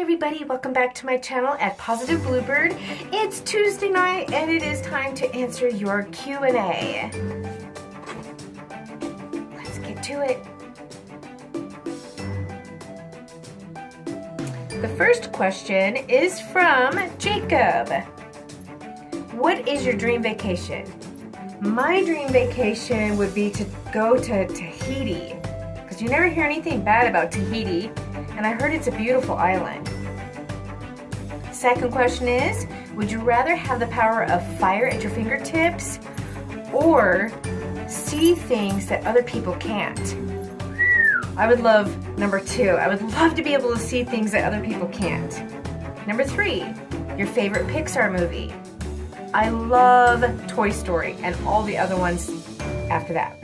everybody, welcome back to my channel at Positive Bluebird. It's Tuesday night and it is time to answer your Q&A. Let's get to it. The first question is from Jacob. What is your dream vacation? My dream vacation would be to go to Tahiti, because you never hear anything bad about Tahiti, and I heard it's a beautiful island. Second question is, would you rather have the power of fire at your fingertips or see things that other people can't? I would love number 2. I would love to be able to see things that other people can't. Number 3, your favorite Pixar movie. I love Toy Story and all the other ones after that.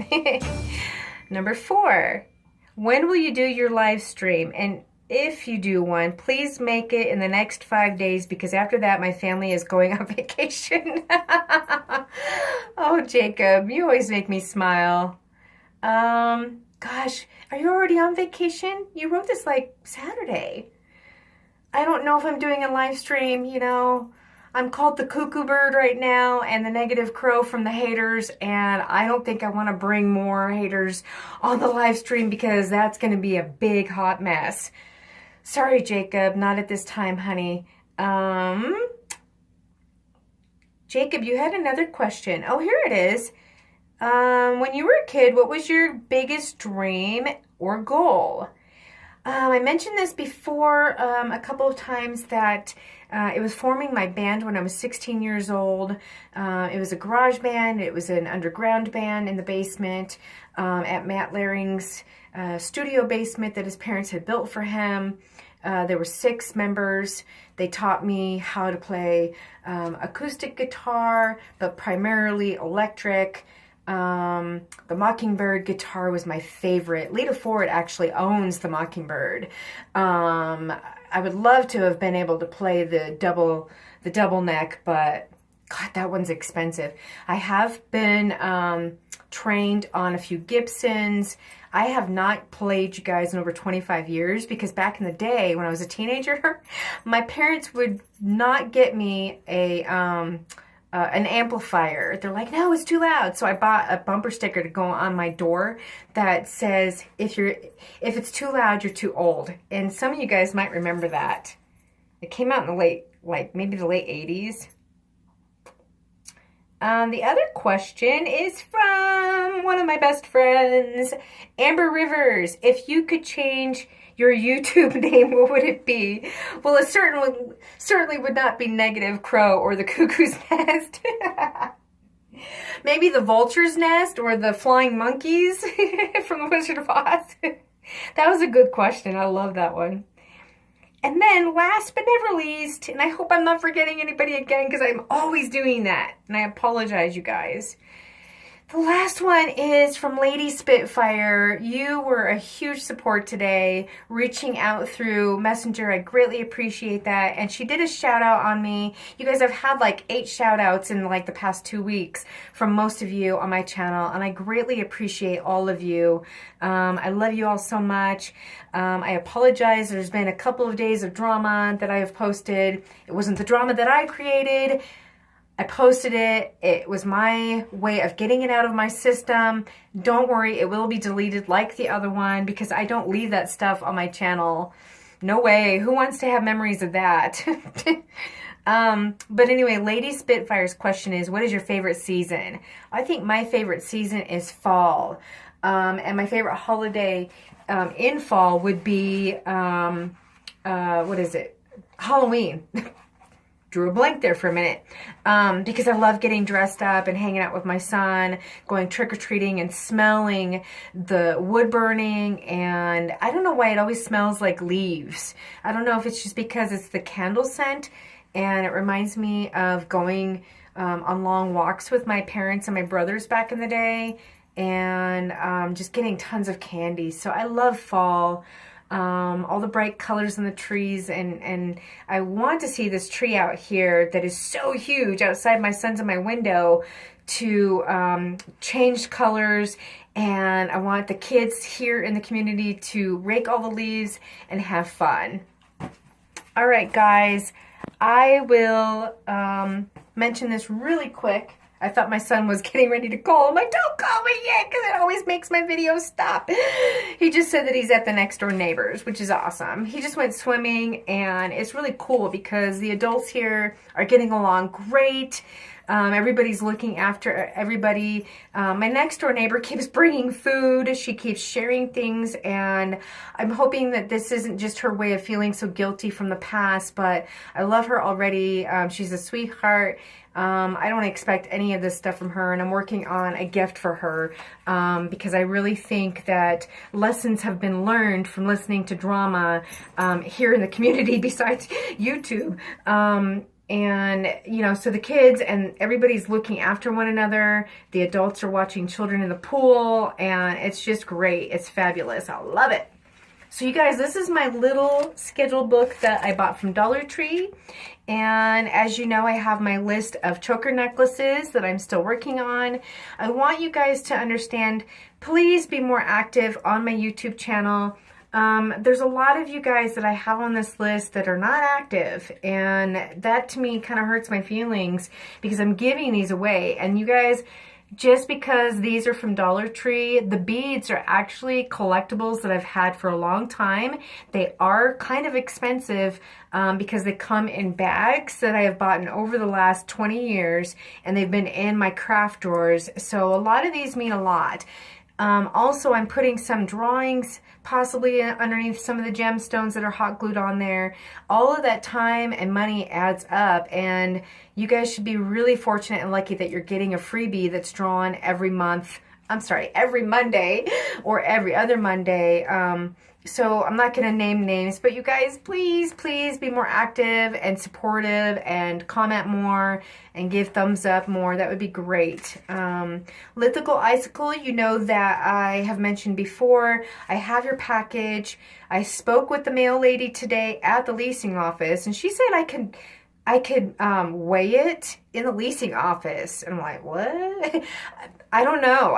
Number 4, when will you do your live stream? And if you do one, please make it in the next 5 days, because after that my family is going on vacation. Oh, Jacob, you always make me smile. Gosh, are you already on vacation? You wrote this like Saturday. I don't know if I'm doing a live stream, you know. I'm called the Cuckoo Bird right now and the Negative Crow from the haters, and I don't think I want to bring more haters on the live stream because that's going to be a big hot mess. Sorry, Jacob, not at this time, honey. Jacob, you had another question. Oh, here it is. When you were a kid, what was your biggest dream or goal? I mentioned this before a couple of times that it was forming my band when I was 16 years old. It was a garage band. It was an underground band in the basement at Matt Laring's studio basement that his parents had built for him. There were 6 members. They taught me how to play acoustic guitar, but primarily electric. The Mockingbird guitar was my favorite. Lita Ford actually owns the Mockingbird. I would love to have been able to play the double neck, but God, that one's expensive. I have been trained on a few Gibsons. I have not played, you guys, in over 25 years, because back in the day when I was a teenager, my parents would not get me an amplifier. They're like, no, it's too loud. So I bought a bumper sticker to go on my door that says, if it's too loud, you're too old. And some of you guys might remember that. It came out in the late 80s. The other question is from one of my best friends, Amber Rivers. If you could change your YouTube name, what would it be? Well, it certainly would not be Negative Crow or the Cuckoo's Nest. Maybe the Vulture's Nest or the Flying Monkeys from The Wizard of Oz. That was a good question. I love that one. And then last but never least, and I hope I'm not forgetting anybody again because I'm always doing that, and I apologize, you guys. The last one is from Lady Spitfire. You were a huge support today, reaching out through Messenger. I greatly appreciate that. And she did a shout out on me. You guys have had like 8 shout outs in like the past 2 weeks from most of you on my channel, and I greatly appreciate all of you. I love you all so much. I apologize. There's been a couple of days of drama that I have posted. It wasn't the drama that I created. I posted it. It was my way of getting it out of my system. Don't worry, it will be deleted like the other one, because I don't leave that stuff on my channel. No way. Who wants to have memories of that? But anyway, Lady Spitfire's question is, what is your favorite season? I think my favorite season is fall. And my favorite holiday in fall would be, what is it? Halloween. Drew a blank there for a minute, because I love getting dressed up and hanging out with my son, going trick-or-treating and smelling the wood burning, and I don't know why it always smells like leaves. I don't know if it's just because it's the candle scent, and it reminds me of going on long walks with my parents and my brothers back in the day, and just getting tons of candy. So I love fall. All the bright colors in the trees, and I want to see this tree out here that is so huge outside my son's in my window to change colors, and I want the kids here in the community to rake all the leaves and have fun. All right, guys, I will mention this really quick. I thought my son was getting ready to call. I'm like, don't call me yet, because it always makes my videos stop. He just said that he's at the next door neighbors, which is awesome. He just went swimming, and it's really cool because the adults here are getting along great. Everybody's looking after everybody. My next door neighbor keeps bringing food. She keeps sharing things, and I'm hoping that this isn't just her way of feeling so guilty from the past, but I love her already. She's a sweetheart. I don't expect any of this stuff from her, and I'm working on a gift for her because I really think that lessons have been learned from listening to drama here in the community besides YouTube. And, you know, so the kids and everybody's looking after one another. The adults are watching children in the pool, and it's just great. It's fabulous. I love it. So you guys, this is my little schedule book that I bought from Dollar Tree. And as you know, I have my list of choker necklaces that I'm still working on. I want you guys to understand, please be more active on my YouTube channel. There's a lot of you guys that I have on this list that are not active, and that to me kind of hurts my feelings because I'm giving these away. And you guys, just because these are from Dollar Tree, the beads are actually collectibles that I've had for a long time. They are kind of expensive because they come in bags that I have bought over the last 20 years, and they've been in my craft drawers. So a lot of these mean a lot. Also, I'm putting some drawings possibly underneath some of the gemstones that are hot glued on there. All of that time and money adds up, and you guys should be really fortunate and lucky that you're getting a freebie that's drawn every month. I'm sorry, every Monday or every other Monday. So I'm not going to name names, but you guys, please, please be more active and supportive and comment more and give thumbs up more. That would be great. Lithical Icicle, you know that I have mentioned before. I have your package. I spoke with the mail lady today at the leasing office, and she said I could weigh it in the leasing office. And I'm like, what? I don't know.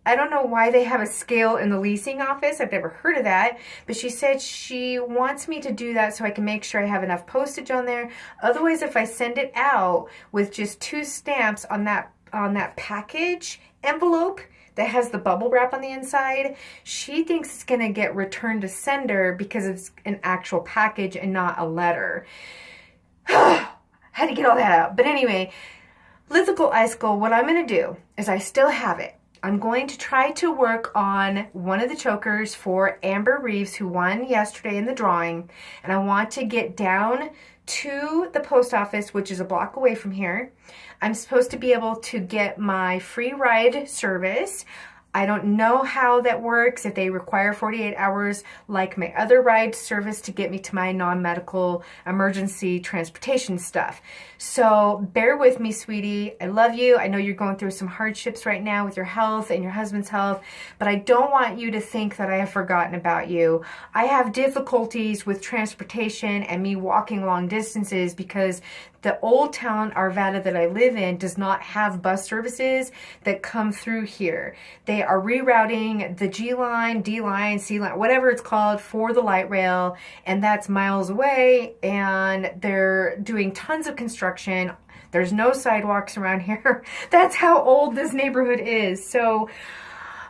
I don't know why they have a scale in the leasing office. I've never heard of that. But she said she wants me to do that so I can make sure I have enough postage on there. Otherwise, if I send it out with just 2 stamps on that package envelope that has the bubble wrap on the inside, she thinks it's going to get returned to sender because it's an actual package and not a letter. Had to get all that out. But anyway, Lithical Icicle, what I'm going to do is I still have it. I'm going to try to work on one of the chokers for Amber Reeves, who won yesterday in the drawing. And I want to get down to the post office, which is a block away from here. I'm supposed to be able to get my free ride service. I don't know how that works, if they require 48 hours like my other ride service to get me to my non-medical emergency transportation stuff. So bear with me, sweetie. I love you. I know you're going through some hardships right now with your health and your husband's health, but I don't want you to think that I have forgotten about you. I have difficulties with transportation and me walking long distances because the old town, Arvada, that I live in does not have bus services that come through here. They are rerouting the G line, D line, C line, whatever it's called, for the light rail, and that's miles away, and they're doing tons of construction. There's no sidewalks around here. That's how old this neighborhood is. So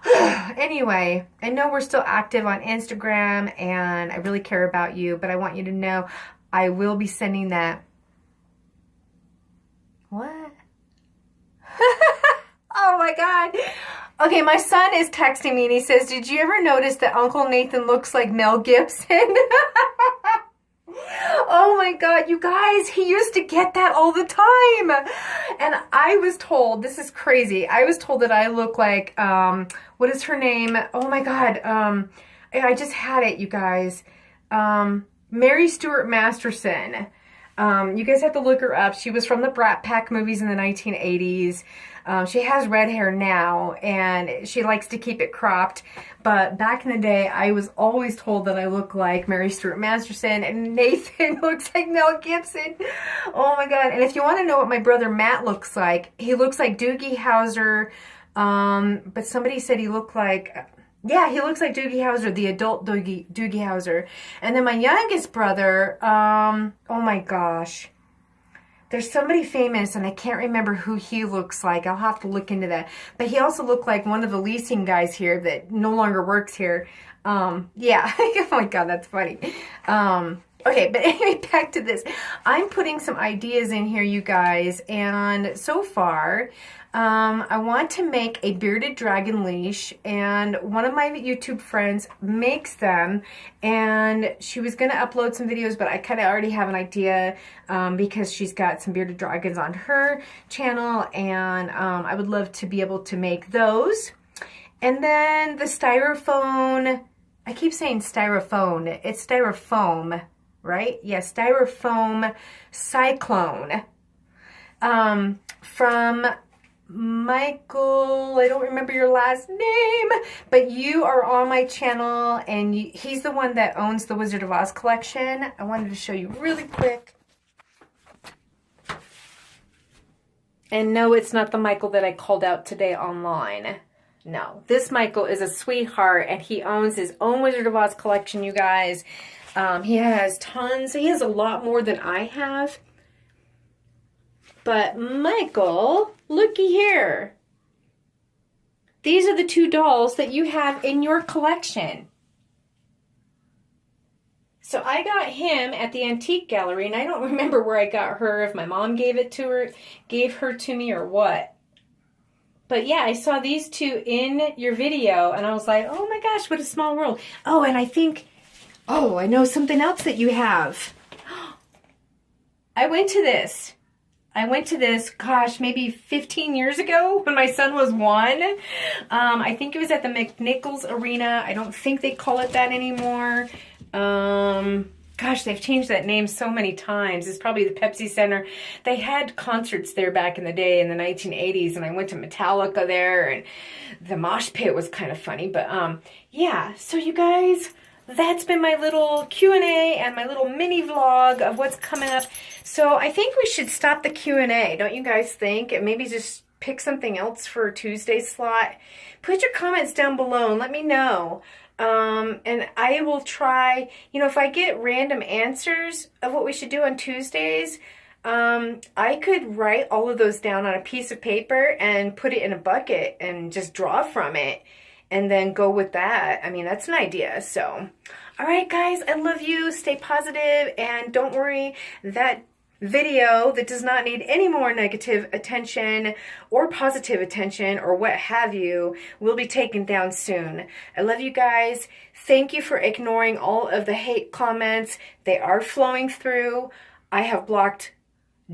anyway, I know we're still active on Instagram, and I really care about you, but I want you to know I will be sending that. What? Oh my God. Okay, my son is texting me and he says, did you ever notice that Uncle Nathan looks like Mel Gibson? Oh my God, you guys, he used to get that all the time. And I was told, this is crazy, I was told that I look like, what is her name? Oh my God, I just had it, you guys. Mary Stuart Masterson. You guys have to look her up. She was from the Brat Pack movies in the 1980s. She has red hair now, and she likes to keep it cropped. But back in the day, I was always told that I look like Mary Stuart Masterson, and Nathan looks like Mel Gibson. Oh my God. And if you want to know what my brother Matt looks like, he looks like Doogie Howser. But somebody said he looked like, Yeah, he looks like Doogie Howser, the adult Doogie Howser. And then my youngest brother, oh my gosh. There's somebody famous, and I can't remember who he looks like. I'll have to look into that. But he also looked like one of the leasing guys here that no longer works here. Yeah. Oh my God, that's funny. Okay, but anyway, back to this. I'm putting some ideas in here, you guys, and so far, I want to make a bearded dragon leash, and one of my YouTube friends makes them, and she was going to upload some videos, but I kind of already have an idea because she's got some bearded dragons on her channel, and I would love to be able to make those. And then the styrofoam, I keep saying styrofoam, it's styrofoam, right? Yeah, styrofoam cyclone from Michael, I don't remember your last name, but you are on my channel, and he's the one that owns the Wizard of Oz collection. I wanted to show you really quick. And no, it's not the Michael that I called out today online. No, this Michael is a sweetheart, and he owns his own Wizard of Oz collection, you guys. He has tons. He has a lot more than I have. But Michael, looky here. These are the two dolls that you have in your collection. So I got him at the Antique Gallery, and I don't remember where I got her, if my mom gave her to me or what. But yeah, I saw these two in your video, and I was like, oh my gosh, what a small world. Oh, and I think, oh, I know something else that you have. I went to this, gosh, maybe 15 years ago when my son was 1. I think it was at the McNichols Arena. I don't think they call it that anymore. Gosh, they've changed that name so many times. It's probably the Pepsi Center. They had concerts there back in the day in the 1980s, and I went to Metallica there, and the mosh pit was kind of funny. But yeah, so you guys, that's been my little Q&A and my little mini vlog of what's coming up. So I think we should stop the Q&A, don't you guys think? And maybe just pick something else for Tuesday's slot. Put your comments down below and let me know. And I will try, you know, if I get random answers of what we should do on Tuesdays, I could write all of those down on a piece of paper and put it in a bucket and just draw from it and then go with that. I mean, that's an idea. So, all right, guys, I love you. Stay positive, and don't worry, that video that does not need any more negative attention or positive attention or what have you will be taken down soon. I love you guys. Thank you for ignoring all of the hate comments. They are flowing through. I have blocked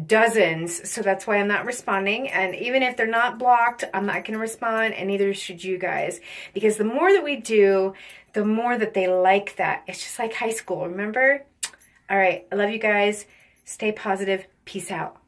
dozens, so that's why I'm not responding. And even if they're not blocked, I'm not going to respond, and neither should you guys, because the more that we do, the more that they like that. It's just like high school, remember? All right, I love you guys. Stay positive. Peace out.